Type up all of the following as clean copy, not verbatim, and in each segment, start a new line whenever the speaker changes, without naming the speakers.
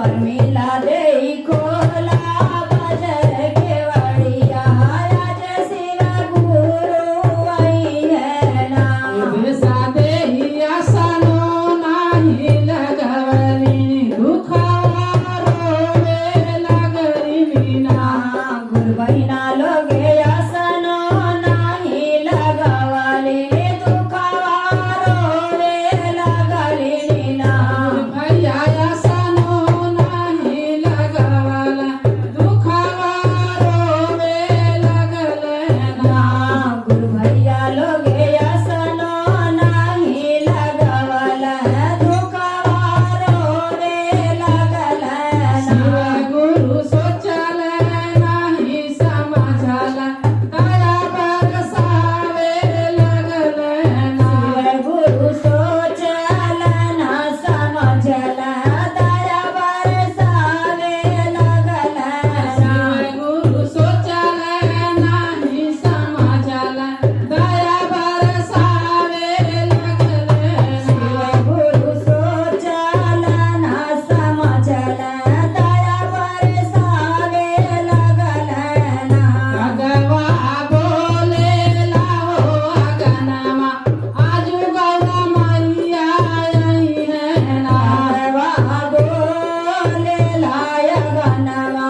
परमीला देई खोला बाजार केवड़िया राज शिवा गुरु आई है ना
दिवसा देही आसनो नाही लगवली दुखावा रोवे लागली मीना
गुरु बहिणा लोगे आसनो नाही लगावले दुखावा रोवे लागली नीना
भैया आसनो नाही लगवला दुखावा रोवे लागले ना
गुरु भैया लोगे आसनो नाही लगावला दुखावा रोवे लागला
शिव गुरु सोचल नाही समाजाला दया बरसावे लागले ना
गुरु सोचला ना समझला दया बरसावे लागला
शिव गुरु सोचल नाही समाजाला दया बरसावे लागले ना
गुरु सोचला ना समझला दया बरसावे लागला
भगवा बोलेला हो अगनमा आजू गौरा मैया आई है ना
बोले लाया गनवा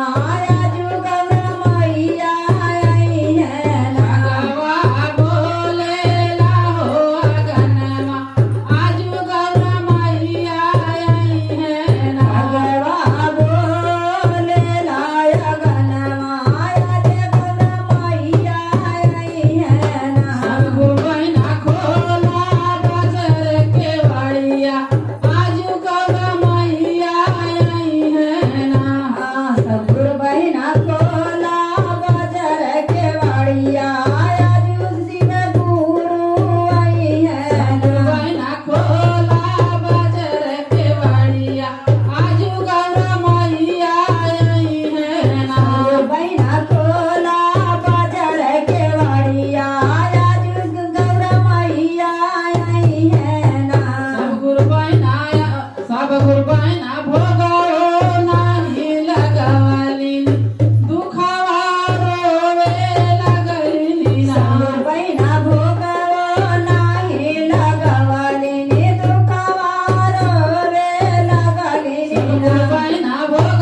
जुगव मैया आई है ना
भगवा बोलेला हो अगनमा आजू गौरा मैया आई है ना
भगवा बोले लाया गनवा जुगव मैया आई है ना
सबको बहना खोला बाजार के वाड़िया आजू गौरा मैया आई है ना
सतगुरु बहिना कोला बाजार के वाड़िया शिव गुरु आई है ना
बहना खोला बाजार के वाड़िया आजू गौरा मैया आई है ना
बहिना कोला बाजार के वाड़िया गौरा मैया आई है ना
सब गुरु बहना भोगो नाही लगवली दुखावा रोवे लगली ना
बहिना भोगव नाही लगवली दुखावा रोवे लगली
सब गुरु बहना भोगो